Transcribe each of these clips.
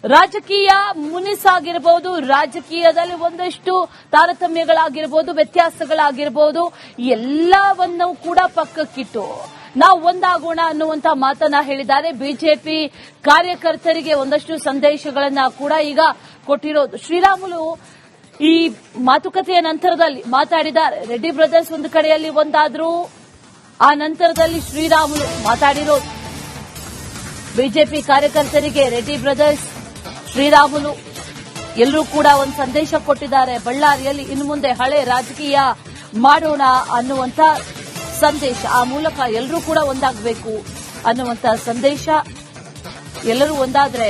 ರಾಜಕೀಯ ಮುನಿಸಾಗಿರಬಹುದು, ರಾಜಕೀಯದಲ್ಲಿ ಒಂದಷ್ಟು ತಾರತಮ್ಯಗಳಾಗಿರಬಹುದು, ವ್ಯತ್ಯಾಸಗಳಾಗಿರಬಹುದು, ಎಲ್ಲವನ್ನೂ ಕೂಡ ಪಕ್ಕಕ್ಕಿಟ್ಟು ನಾವು ಒಂದಾಗೋಣ ಅನ್ನುವಂತ ಮಾತನ್ನ ಹೇಳಿದ್ದಾರೆ. ಬಿಜೆಪಿ ಕಾರ್ಯಕರ್ತರಿಗೆ ಒಂದಷ್ಟು ಸಂದೇಶಗಳನ್ನ ಕೂಡ ಈಗ ಕೊಟ್ಟಿರೋದು. ಶ್ರೀರಾಮುಲು ಈ ಮಾತುಕತೆಯ ನಂತರದಲ್ಲಿ ಮಾತಾಡಿದ್ದಾರೆ. ರೆಡ್ಡಿ ಬ್ರದರ್ಸ್ ಒಂದು ಕಡೆಯಲ್ಲಿ ಒಂದಾದ್ರು, ಆ ನಂತರದಲ್ಲಿ ಶ್ರೀರಾಮುಲು ಮಾತಾಡಿರೋದು. ಬಿಜೆಪಿ ಕಾರ್ಯಕರ್ತರಿಗೆ ರೆಡ್ಡಿ ಬ್ರದರ್ಸ್, ಶ್ರೀರಾಮುಲು ಎಲ್ಲರೂ ಕೂಡ ಒಂದು ಸಂದೇಶ ಕೊಟ್ಟಿದ್ದಾರೆ. ಬಳ್ಳಾರಿಯಲ್ಲಿ ಇನ್ನು ಮುಂದೆ ಹಳೆ ರಾಜಕೀಯ ಮಾಡೋಣ ಅನ್ನುವಂತ ಸಂದೇಶ. ಆ ಮೂಲಕ ಎಲ್ಲರೂ ಕೂಡ ಒಂದಾಗಬೇಕು ಅನ್ನುವಂತ ಸಂದೇಶ. ಎಲ್ಲರೂ ಒಂದಾದ್ರೆ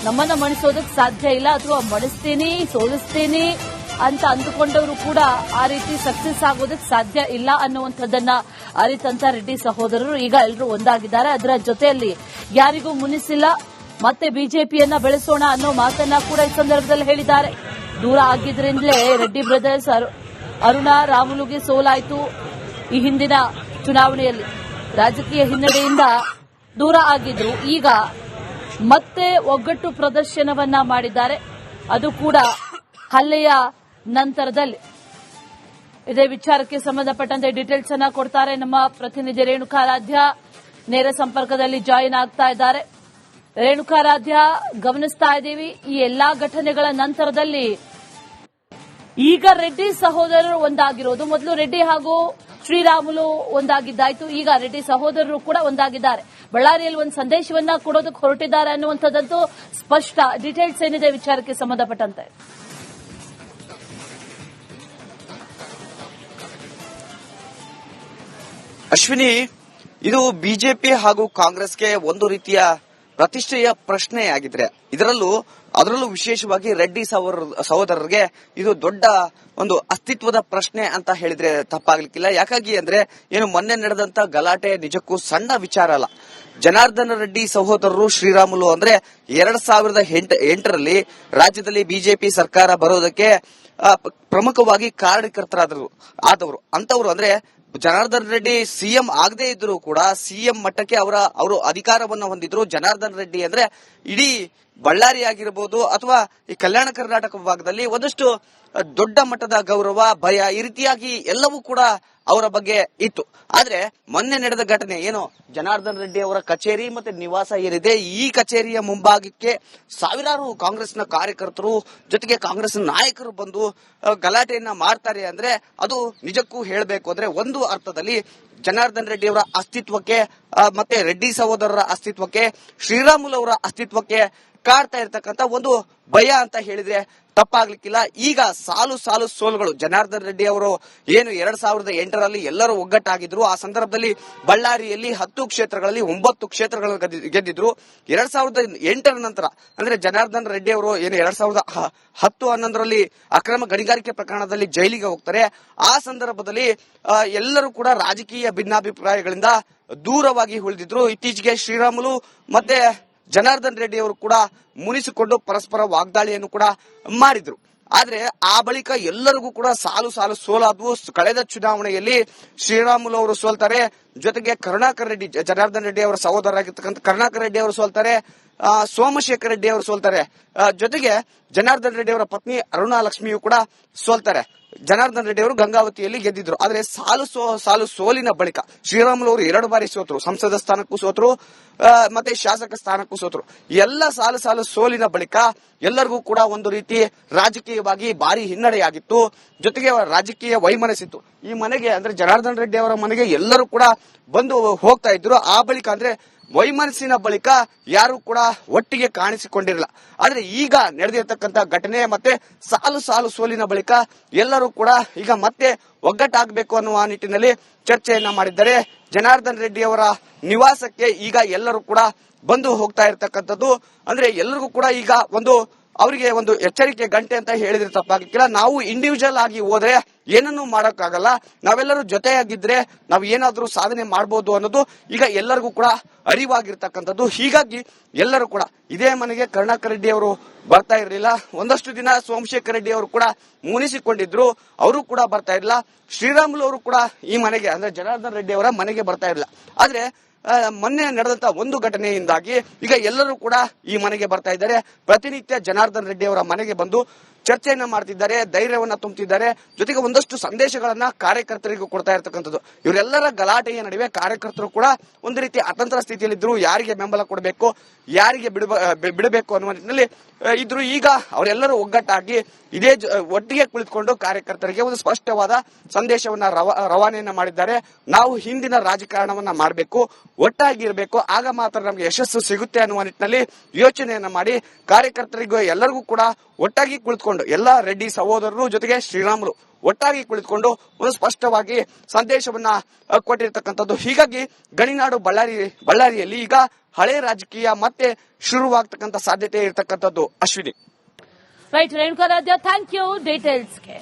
ನಮ್ಮನ್ನ ಮಣಿಸೋದಕ್ಕೆ ಸಾಧ್ಯ ಇಲ್ಲ, ಅಥವಾ ಮಣಿಸ್ತೀನಿ ಸೋಲಿಸ್ತೀನಿ ಅಂತ ಅಂದುಕೊಂಡವರು ಕೂಡ ಆ ರೀತಿ ಸಕ್ಸಸ್ ಆಗೋದಕ್ಕೆ ಸಾಧ್ಯ ಇಲ್ಲ ಅನ್ನುವಂಥದ್ದನ್ನ ಅರಿತಂತ ರೆಡ್ಡಿ ಸಹೋದರರು ಈಗ ಎಲ್ಲರೂ ಒಂದಾಗಿದ್ದಾರೆ. ಅದರ ಜೊತೆಯಲ್ಲಿ ಯಾರಿಗೂ ಮುನಿಸಿಲ್ಲ, ಮತ್ತೆ ಬಿಜೆಪಿಯನ್ನ ಬೆಳೆಸೋಣ ಅನ್ನೋ ಮಾತನ್ನ ಕೂಡ ಈ ಸಂದರ್ಭದಲ್ಲಿ ಹೇಳಿದ್ದಾರೆ. ದೂರ ಆಗಿದ್ರಿಂದಲೇ ರೆಡ್ಡಿ ಬ್ರದರ್ಸ್ ಅರುಣಾ ರಾಮುಲುಗೆ ಸೋಲಾಯಿತು. ಈ ಹಿಂದಿನ ಚುನಾವಣೆಯಲ್ಲಿ ರಾಜಕೀಯ ಹಿನ್ನಡೆಯಿಂದ ದೂರ ಆಗಿದ್ರು. ಈಗ ಮತ್ತೆ ಒಗ್ಗಟ್ಟು ಪ್ರದರ್ಶನವನ್ನ ಮಾಡಿದ್ದಾರೆ, ಅದು ಕೂಡ ಹಲ್ಲೆಯ ನಂತರದಲ್ಲಿ. ಇದೇ ವಿಚಾರಕ್ಕೆ ಸಂಬಂಧಪಟ್ಟಂತೆ ಡೀಟೇಲ್ಸ್ ಅನ್ನ ಕೊಡ್ತಾರೆ ನಮ್ಮ ಪ್ರತಿನಿಧಿ ರೇಣುಕಾರಾಧ್ಯ. ನೇರ ಸಂಪರ್ಕದಲ್ಲಿ ಜಾಯಿನ್ ಆಗ್ತಾ ಇದ್ದಾರೆ. ರೇಣುಕಾರಾಧ್ಯ, ಗಮನಿಸ್ತಾ ಇದ್ದೀವಿ ಈ ಎಲ್ಲಾ ಘಟನೆಗಳ ನಂತರದಲ್ಲಿ ಈಗ ರೆಡ್ಡಿ ಸಹೋದರರು ಒಂದಾಗಿರೋದು. ಮೊದಲು ರೆಡ್ಡಿ ಹಾಗೂ ಶ್ರೀರಾಮುಲು ಒಂದಾಗಿದ್ದಾಯ್ತು, ಈಗ ರೆಡ್ಡಿ ಸಹೋದರರು ಕೂಡ ಒಂದಾಗಿದ್ದಾರೆ. ಬಳ್ಳಾರಿಯಲ್ಲಿ ಒಂದು ಸಂದೇಶವನ್ನ ಕೊಡೋದಕ್ಕೆ ಹೊರಟಿದ್ದಾರೆ ಅನ್ನುವಂಥದ್ದು ಸ್ಪಷ್ಟ. ಡೀಟೇಲ್ಸ್ ಏನಿದೆ ವಿಚಾರಕ್ಕೆ ಸಂಬಂಧಪಟ್ಟಂತೆ? ಅಶ್ವಿನಿ, ಇದು ಬಿಜೆಪಿ ಹಾಗೂ ಕಾಂಗ್ರೆಸ್ಗೆ ಒಂದು ರೀತಿಯ ಪ್ರತಿಷ್ಠೆಯ ಪ್ರಶ್ನೆಯಾಗಿದ್ರೆ, ಅದರಲ್ಲೂ ವಿಶೇಷವಾಗಿ ರೆಡ್ಡಿ ಸಹೋದರರಿಗೆ ಇದು ದೊಡ್ಡ ಒಂದು ಅಸ್ತಿತ್ವದ ಪ್ರಶ್ನೆ ಅಂತ ಹೇಳಿದ್ರೆ ತಪ್ಪಾಗ್ಲಿಕ್ಕಿಲ್ಲ. ಯಾಕಾಗಿ ಅಂದ್ರೆ ಏನು ಮೊನ್ನೆ ನಡೆದಂತ ಗಲಾಟೆ ನಿಜಕ್ಕೂ ಸಣ್ಣ ವಿಚಾರ ಅಲ್ಲ. ಜನಾರ್ದನ ರೆಡ್ಡಿ ಸಹೋದರರು ಶ್ರೀರಾಮುಲು ಅಂದ್ರೆ 2008ರಲ್ಲಿ ರಾಜ್ಯದಲ್ಲಿ ಬಿಜೆಪಿ ಸರ್ಕಾರ ಬರೋದಕ್ಕೆ ಪ್ರಮುಖವಾಗಿ ಕಾರಣಕರ್ತರಾದವರು. ಅಂತವರು ಅಂದ್ರೆ ಜನಾರ್ದನ್ ರೆಡ್ಡಿ ಸಿಎಂ ಆಗದೇ ಇದ್ರು ಕೂಡ ಸಿಎಂ ಮಟ್ಟಕ್ಕೆ ಅವರು ಅಧಿಕಾರವನ್ನು ಹೊಂದಿದ್ರು. ಜನಾರ್ದನ್ ರೆಡ್ಡಿ ಅಂದ್ರೆ ಇಡೀ ಬಳ್ಳಾರಿ ಆಗಿರಬಹುದು ಅಥವಾ ಈ ಕಲ್ಯಾಣ ಕರ್ನಾಟಕ ಭಾಗದಲ್ಲಿ ಒಂದಷ್ಟು ದೊಡ್ಡ ಮಟ್ಟದ ಗೌರವ, ಭಯ, ಈ ರೀತಿಯಾಗಿ ಎಲ್ಲವೂ ಕೂಡ ಅವರ ಬಗ್ಗೆ ಇತ್ತು. ಆದ್ರೆ ಮೊನ್ನೆ ನಡೆದ ಘಟನೆ ಏನು, ಜನಾರ್ದನ್ ರೆಡ್ಡಿ ಅವರ ಕಚೇರಿ ಮತ್ತೆ ನಿವಾಸ ಏನಿದೆ, ಈ ಕಚೇರಿಯ ಮುಂಭಾಗಕ್ಕೆ ಸಾವಿರಾರು ಕಾಂಗ್ರೆಸ್ನ ಕಾರ್ಯಕರ್ತರು ಜೊತೆಗೆ ಕಾಂಗ್ರೆಸ್ ನಾಯಕರು ಬಂದು ಗಲಾಟೆಯನ್ನ ಮಾಡ್ತಾರೆ ಅಂದ್ರೆ ಅದು ನಿಜಕ್ಕೂ ಹೇಳಬೇಕು ಅಂದ್ರೆ ಒಂದು ಅರ್ಥದಲ್ಲಿ ಜನಾರ್ದನ್ ರೆಡ್ಡಿ ಅವರ ಅಸ್ತಿತ್ವಕ್ಕೆ ಮತ್ತೆ ರೆಡ್ಡಿ ಸಹೋದರರ ಅಸ್ತಿತ್ವಕ್ಕೆ, ಶ್ರೀರಾಮುಲು ಅವರ ಅಸ್ತಿತ್ವಕ್ಕೆ ಕಾಡ್ತಾ ಇರ್ತಕ್ಕಂಥ ಒಂದು ಭಯ ಅಂತ ಹೇಳಿದ್ರೆ ತಪ್ಪಾಗ್ಲಿಕ್ಕಿಲ್ಲ. ಈಗ ಸಾಲು ಸೋಲುಗಳು. ಜನಾರ್ದನ್ ರೆಡ್ಡಿ ಅವರು ಏನು 2008ರಲ್ಲಿ ಎಲ್ಲರೂ ಒಗ್ಗಟ್ಟಾಗಿದ್ರು. ಆ ಸಂದರ್ಭದಲ್ಲಿ ಬಳ್ಳಾರಿಯಲ್ಲಿ 10 ಕ್ಷೇತ್ರಗಳಲ್ಲಿ 9 ಕ್ಷೇತ್ರಗಳನ್ನು ಗೆದ್ದಿದ್ರು. 2008ರ ನಂತರ ಅಂದ್ರೆ ಜನಾರ್ದನ್ ರೆಡ್ಡಿ ಅವರು ಏನು 2010-11ರಲ್ಲಿ ಅಕ್ರಮ ಗಣಿಗಾರಿಕೆ ಪ್ರಕರಣದಲ್ಲಿ ಜೈಲಿಗೆ ಹೋಗ್ತಾರೆ. ಆ ಸಂದರ್ಭದಲ್ಲಿ ಎಲ್ಲರೂ ಕೂಡ ರಾಜಕೀಯ ಭಿನ್ನಾಭಿಪ್ರಾಯಗಳಿಂದ ದೂರವಾಗಿ ಉಳಿದಿದ್ರು. ಇತ್ತೀಚೆಗೆ ಶ್ರೀರಾಮುಲು ಮತ್ತೆ ಜನಾರ್ದನ್ ರೆಡ್ಡಿ ಅವರು ಕೂಡ ಮುನಿಸಿಕೊಂಡು ಪರಸ್ಪರ ವಾಗ್ದಾಳಿಯನ್ನು ಕೂಡ ಮಾಡಿದ್ರು. ಆದ್ರೆ ಆ ಬಳಿಕ ಎಲ್ಲರಿಗೂ ಕೂಡ ಸಾಲು ಸೋಲಾದ್ವು. ಕಳೆದ ಚುನಾವಣೆಯಲ್ಲಿ ಶ್ರೀರಾಮುಲು ಅವರು ಸೋಲ್ತಾರೆ, ಜೊತೆಗೆ ಕರುಣಾಕರ್ ರೆಡ್ಡಿ, ಜನಾರ್ದನ್ ರೆಡ್ಡಿ ಅವರ ಸಹೋದರರಾಗಿರ್ತಕ್ಕಂಥ ಕರುಣಾಕರ್ ರೆಡ್ಡಿ ಅವರು ಸೋಲ್ತಾರೆ, ಸೋಮಶೇಖರ್ ರೆಡ್ಡಿ ಅವರು ಸೋಲ್ತಾರೆ, ಜೊತೆಗೆ ಜನಾರ್ದನ್ ರೆಡ್ಡಿ ಅವರ ಪತ್ನಿ ಅರುಣಾ ಲಕ್ಷ್ಮಿಯು ಕೂಡ ಸೋಲ್ತಾರೆ. ಜನಾರ್ದನ್ ರೆಡ್ಡಿ ಅವರು ಗಂಗಾವತಿಯಲ್ಲಿ ಗೆದ್ದಿದ್ರು. ಆದ್ರೆ ಸಾಲು ಸೋಲಿನ ಬಳಿಕ ಶ್ರೀರಾಮುಲು ಅವರು 2 ಬಾರಿ ಸೋತರು. ಸಂಸದ ಸ್ಥಾನಕ್ಕೂ ಸೋತರು, ಮತ್ತೆ ಶಾಸಕ ಸ್ಥಾನಕ್ಕೂ ಸೋತರು. ಎಲ್ಲ ಸಾಲು ಸೋಲಿನ ಬಳಿಕ ಎಲ್ಲರಿಗೂ ಕೂಡ ಒಂದು ರೀತಿ ರಾಜಕೀಯವಾಗಿ ಭಾರಿ ಹಿನ್ನಡೆಯಾಗಿತ್ತು. ಜೊತೆಗೆ ರಾಜಕೀಯ ವೈಮನಸ್ಸಿತ್ತು. ಈ ಮನೆಗೆ ಅಂದ್ರೆ ಜನಾರ್ದನ್ ರೆಡ್ಡಿ ಅವರ ಮನೆಗೆ ಎಲ್ಲರೂ ಕೂಡ ಬಂದು ಹೋಗ್ತಾ ಇದ್ರು. ಆ ಬಳಿಕ ಅಂದ್ರೆ ವೈಮನಸ್ಸಿನ ಬಳಿಕ ಯಾರು ಕೂಡ ಒಟ್ಟಿಗೆ ಕಾಣಿಸಿಕೊಂಡಿರಲಿಲ್ಲ. ಆದ್ರೆ ಈಗ ನಡೆದಿರ್ತಕ್ಕಂಥ ಘಟನೆ ಮತ್ತೆ ಸಾಲು ಸೋಲಿನ ಬಳಿಕ ಎಲ್ಲರೂ ಕೂಡ ಈಗ ಮತ್ತೆ ಒಗ್ಗಟ್ಟಾಗಬೇಕು ಅನ್ನುವ ನಿಟ್ಟಿನಲ್ಲಿ ಚರ್ಚೆಯನ್ನ ಮಾಡಿದ್ದಾರೆ. ಜನಾರ್ದನ್ ರೆಡ್ಡಿ ಅವರ ನಿವಾಸಕ್ಕೆ ಈಗ ಎಲ್ಲರೂ ಕೂಡ ಬಂದು ಹೋಗ್ತಾ ಇರತಕ್ಕಂಥದ್ದು. ಅಂದ್ರೆ ಎಲ್ಲರಿಗೂ ಕೂಡ ಈಗ ಅವರಿಗೆ ಒಂದು ಎಚ್ಚರಿಕೆ ಗಂಟೆ ಅಂತ ಹೇಳಿದ್ರೆ ತಪ್ಪಾಗಿಲ್ಲ. ನಾವು ಇಂಡಿವಿಜುವಲ್ ಆಗಿ ಹೋದ್ರೆ ಏನನ್ನೂ ಮಾಡೋಕ್ಕಾಗಲ್ಲ, ನಾವೆಲ್ಲರೂ ಜೊತೆಯಾಗಿದ್ರೆ ನಾವು ಏನಾದ್ರೂ ಸಾಧನೆ ಮಾಡಬಹುದು ಅನ್ನೋದು ಈಗ ಎಲ್ಲರಿಗೂ ಕೂಡ ಅರಿವಾಗಿರ್ತಕ್ಕಂಥದ್ದು. ಹೀಗಾಗಿ ಎಲ್ಲರೂ ಕೂಡ ಇದೇ ಮನೆಗೆ ಕರುಣಾಕರ್ ರೆಡ್ಡಿ ಅವರು ಬರ್ತಾ ಇರಲಿಲ್ಲ. ಒಂದಷ್ಟು ದಿನ ಸೋಮಶೇಖರ್ ರೆಡ್ಡಿ ಅವರು ಕೂಡ ಮುನಿಸಿಕೊಂಡಿದ್ರು, ಅವರು ಕೂಡ ಬರ್ತಾ ಇರಲಿಲ್ಲ. ಶ್ರೀರಾಮುಲು ಅವರು ಕೂಡ ಈ ಮನೆಗೆ ಅಂದ್ರೆ ಜನಾರ್ದನ್ ರೆಡ್ಡಿ ಅವರ ಮನೆಗೆ ಬರ್ತಾ ಇರಲಿಲ್ಲ. ಆದ್ರೆ ಮೊನ್ನೆ ನಡೆದಂತ ಒಂದು ಘಟನೆಯಿಂದಾಗಿ ಈಗ ಎಲ್ಲರೂ ಕೂಡ ಈ ಮನೆಗೆ ಬರ್ತಾ ಇದ್ದಾರೆ. ಪ್ರತಿನಿತ್ಯ ಜನಾರ್ದನ್ ರೆಡ್ಡಿ ಅವರ ಮನೆಗೆ ಬಂದು ಚರ್ಚೆಯನ್ನ ಮಾಡ್ತಿದ್ದಾರೆ, ಧೈರ್ಯವನ್ನ ತುಂಬುತ್ತಿದ್ದಾರೆ. ಜೊತೆಗೆ ಒಂದಷ್ಟು ಸಂದೇಶಗಳನ್ನ ಕಾರ್ಯಕರ್ತರಿಗೂ ಕೊಡ್ತಾ ಇರ್ತಕ್ಕಂಥದ್ದು. ಇವರೆಲ್ಲರ ಗಲಾಟೆಯ ನಡುವೆ ಕಾರ್ಯಕರ್ತರು ಕೂಡ ಒಂದು ರೀತಿ ಅತಂತ್ರ ಸ್ಥಿತಿಯಲ್ಲಿದ್ರು. ಯಾರಿಗೆ ಬೆಂಬಲ ಕೊಡಬೇಕು, ಯಾರಿಗೆ ಬಿಡಬೇಕು ಅನ್ನುವ ನಿಟ್ಟಿನಲ್ಲಿ ಇದ್ರು. ಈಗ ಅವರೆಲ್ಲರೂ ಒಗ್ಗಟ್ಟಾಗಿ ಇದೇ ಒಟ್ಟಿಗೆ ಕುಳಿತುಕೊಂಡು ಕಾರ್ಯಕರ್ತರಿಗೆ ಒಂದು ಸ್ಪಷ್ಟವಾದ ಸಂದೇಶವನ್ನ ರವಾನೆಯನ್ನ ಮಾಡಿದ್ದಾರೆ. ನಾವು ಹಿಂದಿನ ರಾಜಕಾರಣವನ್ನ ಮಾಡಬೇಕು, ಒಟ್ಟಾಗಿ ಇರಬೇಕು, ಆಗ ಮಾತ್ರ ನಮಗೆ ಯಶಸ್ಸು ಸಿಗುತ್ತೆ ಅನ್ನುವ ನಿಟ್ಟಿನಲ್ಲಿ ಯೋಚನೆಯನ್ನ ಮಾಡಿ ಕಾರ್ಯಕರ್ತರಿಗೂ ಎಲ್ಲರಿಗೂ ಕೂಡ ಒಟ್ಟಾಗಿ ಕುಳಿತುಕೊಂಡು ಎಲ್ಲ ರೆಡ್ಡಿ ಸಹೋದರರು ಜೊತೆಗೆ ಶ್ರೀರಾಮುಲು ಒಟ್ಟಾಗಿ ಕುಳಿತುಕೊಂಡು ಒಂದು ಸ್ಪಷ್ಟವಾಗಿ ಸಂದೇಶವನ್ನ ಕೊಟ್ಟಿರ್ತಕ್ಕಂಥದ್ದು. ಹೀಗಾಗಿ ಗಣಿನಾಡು ಬಳ್ಳಾರಿಯಲ್ಲಿ ಈಗ ಹಳೆ ರಾಜಕೀಯ ಮತ್ತೆ ಶುರುವಾಗ್ತಕ್ಕಂಥ ಸಾಧ್ಯತೆ ಇರತಕ್ಕಂಥದ್ದು. Ashwini. Right, Renukaradhya, thank you ಡೀಟೇಲ್ಸ್ಗೆ.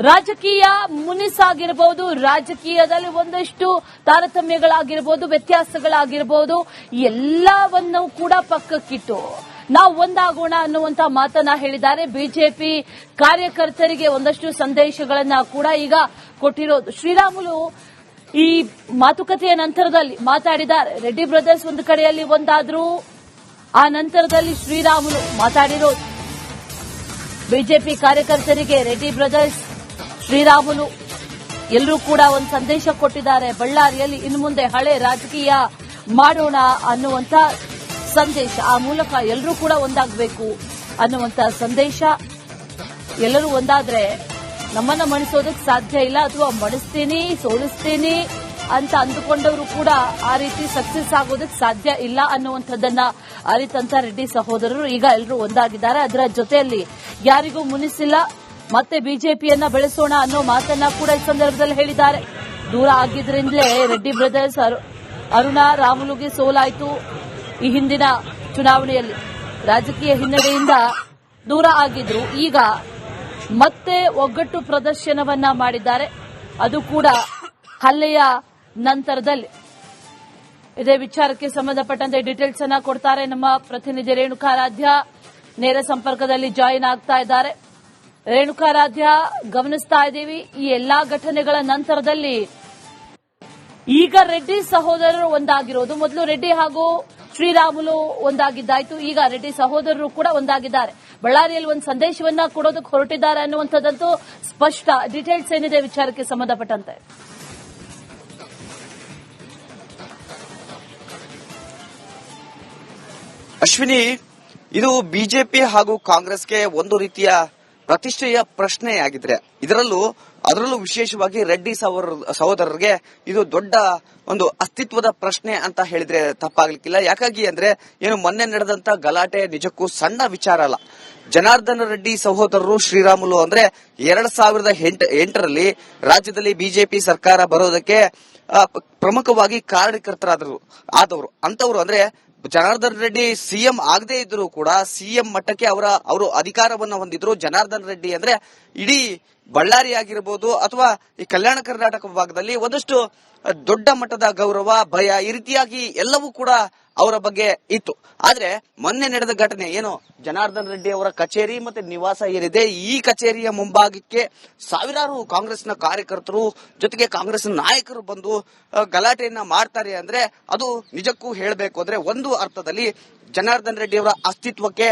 ರಾಜಕೀಯ ಮುನಿಸಾಗಿರಬಹುದು, ರಾಜಕೀಯದಲ್ಲಿ ಒಂದಷ್ಟು ತಾರತಮ್ಯಗಳಾಗಿರಬಹುದು, ವ್ಯತ್ಯಾಸಗಳಾಗಿರಬಹುದು, ಎಲ್ಲವನ್ನೂ ಕೂಡ ಪಕ್ಕಕ್ಕಿಟ್ಟು ನಾವು ಒಂದಾಗೋಣ ಅನ್ನುವಂತ ಮಾತನ್ನ ಹೇಳಿದ್ದಾರೆ. ಬಿಜೆಪಿ ಕಾರ್ಯಕರ್ತರಿಗೆ ಒಂದಷ್ಟು ಸಂದೇಶಗಳನ್ನ ಕೂಡ ಈಗ ಕೊಟ್ಟಿರೋದು. ಶ್ರೀರಾಮುಲು ಈ ಮಾತುಕತೆಯ ನಂತರದಲ್ಲಿ ಮಾತಾಡಿದ್ದಾರೆ. ರೆಡ್ಡಿ ಬ್ರದರ್ಸ್ ಒಂದು ಕಡೆಯಲ್ಲಿ ಒಂದಾದ್ರು, ಆ ನಂತರದಲ್ಲಿ ಶ್ರೀರಾಮುಲು ಮಾತಾಡಿರೋದು. ಬಿಜೆಪಿ ಕಾರ್ಯಕರ್ತರಿಗೆ ರೆಡ್ಡಿ ಬ್ರದರ್ಸ್, ಶ್ರೀರಾಮುಲು ಎಲ್ಲರೂ ಕೂಡ ಒಂದು ಸಂದೇಶ ಕೊಟ್ಟಿದ್ದಾರೆ. ಬಳ್ಳಾರಿಯಲ್ಲಿ ಇನ್ನು ಮುಂದೆ ಹಳೆ ರಾಜಕೀಯ ಮಾಡೋಣ ಅನ್ನುವಂತ ಸಂದೇಶ. ಆ ಮೂಲಕ ಎಲ್ಲರೂ ಕೂಡ ಒಂದಾಗಬೇಕು ಅನ್ನುವಂತ ಸಂದೇಶ. ಎಲ್ಲರೂ ಒಂದಾದ್ರೆ ನಮ್ಮನ್ನ ಮಣಿಸೋದಕ್ಕೆ ಸಾಧ್ಯ ಇಲ್ಲ, ಅಥವಾ ಮಣಿಸ್ತೀನಿ ಸೋಲಿಸ್ತೀನಿ ಅಂತ ಅಂದುಕೊಂಡವರು ಕೂಡ ಆ ರೀತಿ ಸಕ್ಸಸ್ ಆಗೋದಕ್ಕೆ ಸಾಧ್ಯ ಇಲ್ಲ ಅನ್ನುವಂಥದ್ದನ್ನ ಅರಿತಂತ ರೆಡ್ಡಿ ಸಹೋದರರು ಈಗ ಎಲ್ಲರೂ ಒಂದಾಗಿದ್ದಾರೆ. ಅದರ ಜೊತೆಯಲ್ಲಿ ಯಾರಿಗೂ ಮುನಿಸಿಲ್ಲ, ಮತ್ತೆ ಬಿಜೆಪಿಯನ್ನ ಬೆಳೆಸೋಣ ಅನ್ನೋ ಮಾತನ್ನ ಕೂಡ ಈ ಸಂದರ್ಭದಲ್ಲಿ ಹೇಳಿದ್ದಾರೆ. ದೂರ ಆಗಿದ್ರಿಂದಲೇ ರೆಡ್ಡಿ ಬ್ರದರ್ಸ್ ಅರುಣಾ ರಾಮುಲುಗೆ ಸೋಲಾಯಿತು. ಈ ಹಿಂದಿನ ಚುನಾವಣೆಯಲ್ಲಿ ರಾಜಕೀಯ ಹಿನ್ನಡೆಯಿಂದ ದೂರ ಆಗಿದ್ರು. ಈಗ ಮತ್ತೆ ಒಗ್ಗಟ್ಟು ಪ್ರದರ್ಶನವನ್ನ ಮಾಡಿದ್ದಾರೆ, ಅದು ಕೂಡ ಹಲ್ಲೆಯ ನಂತರದಲ್ಲಿ. ಇದೇ ವಿಚಾರಕ್ಕೆ ಸಂಬಂಧಪಟ್ಟಂತೆ ಡೀಟೇಲ್ಸ್ ಅನ್ನ ಕೊಡ್ತಾರೆ ನಮ್ಮ ಪ್ರತಿನಿಧಿ ರೇಣುಕಾರಾಧ್ಯ. ನೇರ ಸಂಪರ್ಕದಲ್ಲಿ ಜಾಯಿನ್ ಆಗ್ತಾ ಇದ್ದಾರೆ. ರೇಣುಕಾರಾಧ್ಯ, ಗಮನಿಸ್ತಾ ಇದ್ದೀವಿ ಈ ಎಲ್ಲಾ ಘಟನೆಗಳ ನಂತರದಲ್ಲಿ ಈಗ ರೆಡ್ಡಿ ಸಹೋದರರು ಒಂದಾಗಿರೋದು. ಮೊದಲು ರೆಡ್ಡಿ ಹಾಗೂ ಶ್ರೀರಾಮುಲು ಒಂದಾಗಿದ್ದಾಯ್ತು, ಈಗ ರೆಡ್ಡಿ ಸಹೋದರರು ಕೂಡ ಒಂದಾಗಿದ್ದಾರೆ. ಬಳ್ಳಾರಿಯಲ್ಲಿ ಒಂದು ಸಂದೇಶವನ್ನ ಕೊಡೋದಕ್ಕೆ ಹೊರಟಿದ್ದಾರೆ ಅನ್ನುವಂಥದ್ದಂತೂ ಸ್ಪಷ್ಟ. ಡೀಟೇಲ್ಸ್ ಏನಿದೆ ವಿಚಾರಕ್ಕೆ ಸಂಬಂಧಪಟ್ಟಂತೆ? ಅಶ್ವಿನಿ, ಇದು ಬಿಜೆಪಿ ಹಾಗೂ ಕಾಂಗ್ರೆಸ್ಗೆ ಒಂದು ರೀತಿಯ ಪ್ರತಿಷ್ಠೆಯ ಪ್ರಶ್ನೆಯಾಗಿದ್ರೆ, ಅದರಲ್ಲೂ ವಿಶೇಷವಾಗಿ ರೆಡ್ಡಿ ಸಹೋದರರಿಗೆ ಇದು ದೊಡ್ಡ ಒಂದು ಅಸ್ತಿತ್ವದ ಪ್ರಶ್ನೆ ಅಂತ ಹೇಳಿದ್ರೆ ತಪ್ಪಾಗ್ಲಿಕ್ಕಿಲ್ಲ. ಯಾಕಾಗಿ ಅಂದ್ರೆ ಏನು ಮೊನ್ನೆ ನಡೆದಂತ ಗಲಾಟೆ ನಿಜಕ್ಕೂ ಸಣ್ಣ ವಿಚಾರ ಅಲ್ಲ. ಜನಾರ್ದನ ರೆಡ್ಡಿ ಸಹೋದರರು ಶ್ರೀರಾಮುಲು ಅಂದ್ರೆ 2008ರಲ್ಲಿ ರಾಜ್ಯದಲ್ಲಿ ಬಿಜೆಪಿ ಸರ್ಕಾರ ಬರೋದಕ್ಕೆ ಪ್ರಮುಖವಾಗಿ ಕಾರಣಕರ್ತರಾದವರು ಅಂತವರು ಅಂದ್ರೆ ಜನಾರ್ದನ್ ರೆಡ್ಡಿ ಸಿಎಂ ಆಗದೇ ಇದ್ರು ಕೂಡ ಸಿಎಂ ಮಟ್ಟಕ್ಕೆ ಅವರು ಅಧಿಕಾರವನ್ನ ಹೊಂದಿದ್ರು. ಜನಾರ್ದನ್ ರೆಡ್ಡಿ ಅಂದ್ರೆ ಇಡೀ ಬಳ್ಳಾರಿ ಆಗಿರಬಹುದು ಅಥವಾ ಈ ಕಲ್ಯಾಣ ಕರ್ನಾಟಕ ಭಾಗದಲ್ಲಿ ಒಂದಷ್ಟು ದೊಡ್ಡ ಮಟ್ಟದ ಗೌರವ, ಭಯ, ಈ ರೀತಿಯಾಗಿ ಎಲ್ಲವೂ ಕೂಡ ಅವರ ಬಗ್ಗೆ ಇತ್ತು. ಆದ್ರೆ ಮೊನ್ನೆ ನಡೆದ ಘಟನೆ ಏನು, ಜನಾರ್ದನ್ ರೆಡ್ಡಿ ಅವರ ಕಚೇರಿ ಮತ್ತೆ ನಿವಾಸ ಏನಿದೆ, ಈ ಕಚೇರಿಯ ಮುಂಭಾಗಕ್ಕೆ ಸಾವಿರಾರು ಕಾಂಗ್ರೆಸ್ನ ಕಾರ್ಯಕರ್ತರು ಜೊತೆಗೆ ಕಾಂಗ್ರೆಸ್ ನಾಯಕರು ಬಂದು ಗಲಾಟೆಯನ್ನ ಮಾಡ್ತಾರೆ ಅಂದ್ರೆ ಅದು ನಿಜಕ್ಕೂ ಹೇಳಬೇಕು ಅಂದ್ರೆ ಒಂದು ಅರ್ಥದಲ್ಲಿ ಜನಾರ್ದನ್ ರೆಡ್ಡಿ ಅವರ ಅಸ್ತಿತ್ವಕ್ಕೆ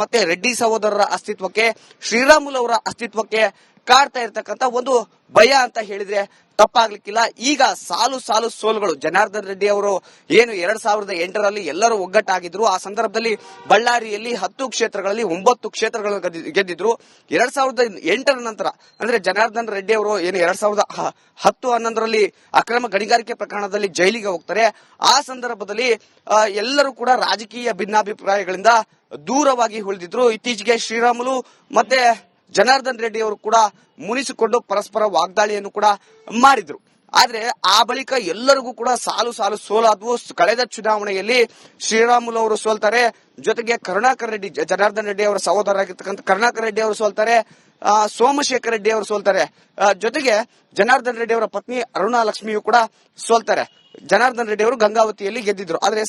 ಮತ್ತೆ ರೆಡ್ಡಿ ಸಹೋದರರ ಅಸ್ತಿತ್ವಕ್ಕೆ, ಶ್ರೀರಾಮುಲು ಅವರ ಅಸ್ತಿತ್ವಕ್ಕೆ ಕಾಡ್ತಾ ಇರ್ತಕ್ಕಂಥ ಒಂದು ಭಯ ಅಂತ ಹೇಳಿದ್ರೆ ತಪ್ಪಾಗ್ಲಿಕ್ಕಿಲ್ಲ. ಈಗ ಸಾಲು ಸೋಲುಗಳು. ಜನಾರ್ದನ್ ರೆಡ್ಡಿ ಅವರು ಏನು 2008ರಲ್ಲಿ ಎಲ್ಲರೂ ಒಗ್ಗಟ್ಟಾಗಿದ್ರು. ಆ ಸಂದರ್ಭದಲ್ಲಿ ಬಳ್ಳಾರಿಯಲ್ಲಿ 10 ಕ್ಷೇತ್ರಗಳಲ್ಲಿ 9 ಕ್ಷೇತ್ರಗಳನ್ನು ಗೆದ್ದಿದ್ರು. 2008ರ ನಂತರ ಅಂದ್ರೆ ಜನಾರ್ದನ್ ರೆಡ್ಡಿ ಅವರು ಏನು 2010-11ರಲ್ಲಿ ಅಕ್ರಮ ಗಣಿಗಾರಿಕೆ ಪ್ರಕರಣದಲ್ಲಿ ಜೈಲಿಗೆ ಹೋಗ್ತಾರೆ. ಆ ಸಂದರ್ಭದಲ್ಲಿ ಎಲ್ಲರೂ ಕೂಡ ರಾಜಕೀಯ ಭಿನ್ನಾಭಿಪ್ರಾಯಗಳಿಂದ ದೂರವಾಗಿ ಉಳಿದಿದ್ರು. ಇತ್ತೀಚೆಗೆ ಶ್ರೀರಾಮುಲು ಮತ್ತೆ ಜನಾರ್ದನ್ ರೆಡ್ಡಿ ಅವರು ಕೂಡ ಮುನಿಸಿಕೊಂಡು ಪರಸ್ಪರ ವಾಗ್ದಾಳಿಯನ್ನು ಕೂಡ ಮಾಡಿದ್ರು. ಆದ್ರೆ ಆ ಬಳಿಕ ಎಲ್ಲರಿಗೂ ಕೂಡ ಸಾಲು ಸೋಲಾದವು. ಕಳೆದ ಚುನಾವಣೆಯಲ್ಲಿ ಶ್ರೀರಾಮುಲು ಅವರು ಸೋಲ್ತಾರೆ, ಜೊತೆಗೆ ಕರುಣಾಕರ್ ರೆಡ್ಡಿ, ಜನಾರ್ದನ್ ರೆಡ್ಡಿ ಅವರ ಸಹೋದರರಾಗಿರ್ತಕ್ಕಂಥ ಕರುಣಾಕರ್ ರೆಡ್ಡಿ ಅವರು ಸೋಲ್ತಾರೆ, ಸೋಮಶೇಖರ್ ರೆಡ್ಡಿ ಅವರು ಸೋಲ್ತಾರೆ, ಜೊತೆಗೆ ಜನಾರ್ದನ್ ರೆಡ್ಡಿ ಅವರ ಪತ್ನಿ ಅರುಣಾ ಲಕ್ಷ್ಮಿಯು ಕೂಡ ಸೋಲ್ತಾರೆ. ಜನಾರ್ದನ್ ರೆಡ್ಡಿ ಅವರು ಗಂಗಾವತಿಯಲ್ಲಿ ಗೆದ್ದಿದ್ರು. ಆದ್ರೆ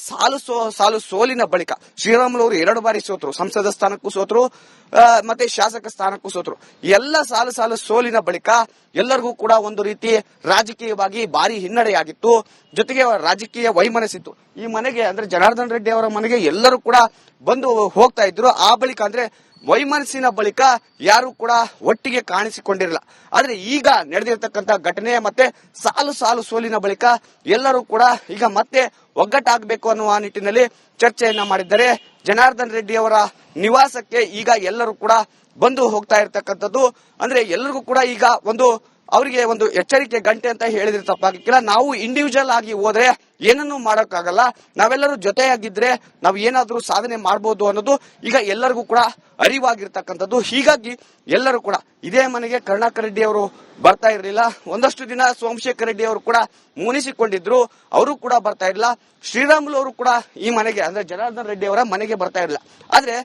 ಸಾಲು ಸೋಲಿನ ಬಳಿಕ ಶ್ರೀರಾಮುಲು ಅವರು 2 ಬಾರಿ ಸೋತರು, ಸಂಸದ ಸ್ಥಾನಕ್ಕೂ ಸೋತರು, ಮತ್ತೆ ಶಾಸಕ ಸ್ಥಾನಕ್ಕೂ ಸೋತರು. ಎಲ್ಲ ಸಾಲು ಸೋಲಿನ ಬಳಿಕ ಎಲ್ಲರಿಗೂ ಕೂಡ ಒಂದು ರೀತಿ ರಾಜಕೀಯವಾಗಿ ಭಾರಿ ಹಿನ್ನಡೆಯಾಗಿತ್ತು, ಜೊತೆಗೆ ರಾಜಕೀಯ ವೈಮನಸ್ಸಿತ್ತು. ಈ ಮನೆಗೆ ಅಂದ್ರೆ ಜನಾರ್ದನ್ ರೆಡ್ಡಿ ಅವರ ಮನೆಗೆ ಎಲ್ಲರೂ ಕೂಡ ಬಂದು ಹೋಗ್ತಾ ಇದ್ರು. ಆ ಬಳಿಕ ಅಂದ್ರೆ ವೈಮನಸ್ಸಿನ ಬಳಿಕ ಯಾರು ಕೂಡ ಒಟ್ಟಿಗೆ ಕಾಣಿಸಿಕೊಂಡಿರಲಿಲ್ಲ. ಆದ್ರೆ ಈಗ ನಡೆದಿರತಕ್ಕಂತ ಘಟನೆ ಮತ್ತೆ ಸಾಲು ಸೋಲಿನ ಬಳಿಕ ಎಲ್ಲರೂ ಕೂಡ ಈಗ ಮತ್ತೆ ಒಗ್ಗಟ್ಟಾಗಬೇಕು ಅನ್ನುವ ನಿಟ್ಟಿನಲ್ಲಿ ಚರ್ಚೆಯನ್ನ ಮಾಡಿದ್ದಾರೆ. ಜನಾರ್ದನ್ ರೆಡ್ಡಿ ಅವರ ನಿವಾಸಕ್ಕೆ ಈಗ ಎಲ್ಲರೂ ಕೂಡ ಬಂದು ಹೋಗ್ತಾ ಇರತಕ್ಕಂಥದ್ದು. ಅಂದ್ರೆ ಎಲ್ಲರಿಗೂ ಕೂಡ ಈಗ ಅವರಿಗೆ ಒಂದು ಎಚ್ಚರಿಕೆ ಗಂಟೆ ಅಂತ ಹೇಳಿದ್ರೆ ತಪ್ಪಾಗಿಲ್ಲ. ನಾವು ಇಂಡಿವಿಜುವಲ್ ಆಗಿ ಹೋದ್ರೆ ಏನನ್ನೂ ಮಾಡೋಕ್ಕಾಗಲ್ಲ, ನಾವೆಲ್ಲರೂ ಜೊತೆಯಾಗಿದ್ರೆ ನಾವು ಏನಾದ್ರೂ ಸಾಧನೆ ಮಾಡಬಹುದು ಅನ್ನೋದು ಈಗ ಎಲ್ಲರಿಗೂ ಕೂಡ ಅರಿವಾಗಿರ್ತಕ್ಕಂಥದ್ದು. ಹೀಗಾಗಿ ಎಲ್ಲರೂ ಕೂಡ ಇದೇ ಮನೆಗೆ ಕರುಣಾಕರ್ ರೆಡ್ಡಿ ಅವರು ಬರ್ತಾ ಇರಲಿಲ್ಲ. ಒಂದಷ್ಟು ದಿನ ಸೋಮಶೇಖರ್ ರೆಡ್ಡಿ ಅವರು ಕೂಡ ಮುನಿಸಿಕೊಂಡಿದ್ರು, ಅವರು ಕೂಡ ಬರ್ತಾ ಇರಲಿಲ್ಲ. ಶ್ರೀರಾಮುಲು ಅವರು ಕೂಡ ಈ ಮನೆಗೆ ಅಂದ್ರೆ ಜನಾರ್ದನ್ ರೆಡ್ಡಿ ಅವರ ಮನೆಗೆ ಬರ್ತಾ ಇರಲಿಲ್ಲ. ಆದ್ರೆ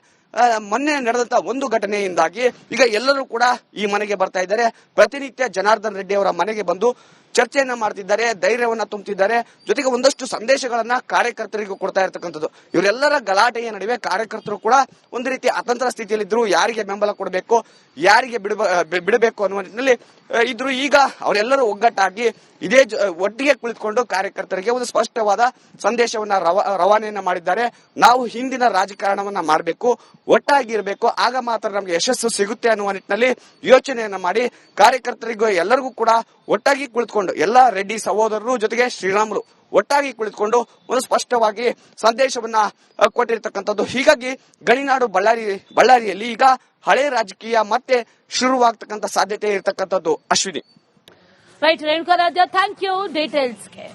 ಮೊನ್ನೆ ನಡೆದಂತ ಒಂದು ಘಟನೆಯಿಂದಾಗಿ ಈಗ ಎಲ್ಲರೂ ಕೂಡ ಈ ಮನೆಗೆ ಬರ್ತಾ ಇದ್ದಾರೆ. ಪ್ರತಿನಿತ್ಯ ಜನಾರ್ದನ್ ರೆಡ್ಡಿ ಅವರ ಮನೆಗೆ ಬಂದು ಚರ್ಚೆಯನ್ನ ಮಾಡ್ತಿದ್ದಾರೆ, ಧೈರ್ಯವನ್ನ ತುಂಬುತ್ತಿದ್ದಾರೆ. ಜೊತೆಗೆ ಒಂದಷ್ಟು ಸಂದೇಶಗಳನ್ನ ಕಾರ್ಯಕರ್ತರಿಗೂ ಕೊಡ್ತಾ ಇರ್ತಕ್ಕಂಥದ್ದು. ಇವರೆಲ್ಲರ ಗಲಾಟೆಯ ನಡುವೆ ಕಾರ್ಯಕರ್ತರು ಕೂಡ ಒಂದು ರೀತಿ ಅತಂತ್ರ ಸ್ಥಿತಿಯಲ್ಲಿದ್ರು, ಯಾರಿಗೆ ಬೆಂಬಲ ಕೊಡಬೇಕು, ಯಾರಿಗೆ ಬಿಡಬೇಕು ಅನ್ನುವ ನಿಟ್ಟಿನಲ್ಲಿ ಇದ್ರು. ಈಗ ಅವರೆಲ್ಲರೂ ಒಗ್ಗಟ್ಟಾಗಿ ಇದೇ ಒಟ್ಟಿಗೆ ಕುಳಿತುಕೊಂಡು ಕಾರ್ಯಕರ್ತರಿಗೆ ಒಂದು ಸ್ಪಷ್ಟವಾದ ಸಂದೇಶವನ್ನ ರವಾನೆಯನ್ನ ಮಾಡಿದ್ದಾರೆ. ನಾವು ಹಿಂದಿನ ರಾಜಕಾರಣವನ್ನ ಮಾಡಬೇಕು, ಒಟ್ಟಾಗಿರ್ಬೇಕು, ಆಗ ಮಾತ್ರ ನಮಗೆ ಯಶಸ್ಸು ಸಿಗುತ್ತೆ ಅನ್ನುವ ನಿಟ್ಟಿನಲ್ಲಿ ಯೋಚನೆಯನ್ನ ಮಾಡಿ ಕಾರ್ಯಕರ್ತರಿಗೂ ಎಲ್ಲರಿಗೂ ಕೂಡ ಒಟ್ಟಾಗಿ ಕುಳಿತುಕೊಂಡು ಎಲ್ಲ ರೆಡ್ಡಿ ಸಹೋದರರು ಜೊತೆಗೆ ಶ್ರೀರಾಮುಲು ಒಟ್ಟಾಗಿ ಕುಳಿತುಕೊಂಡು ಒಂದು ಸ್ಪಷ್ಟವಾಗಿ ಸಂದೇಶವನ್ನ ಕೊಟ್ಟಿರ್ತಕ್ಕಂಥದ್ದು. ಹೀಗಾಗಿ ಗಣಿನಾಡು ಬಳ್ಳಾರಿಯಲ್ಲಿ ಈಗ ಹಳೆ ರಾಜಕೀಯ ಮತ್ತೆ ಶುರುವಾಗ್ತಕ್ಕಂಥ ಸಾಧ್ಯತೆ ಇರತಕ್ಕಂಥದ್ದು. Ashwini. Right, Renuka Raja, thank you ಡೀಟೇಲ್ಸ್ಗೆ.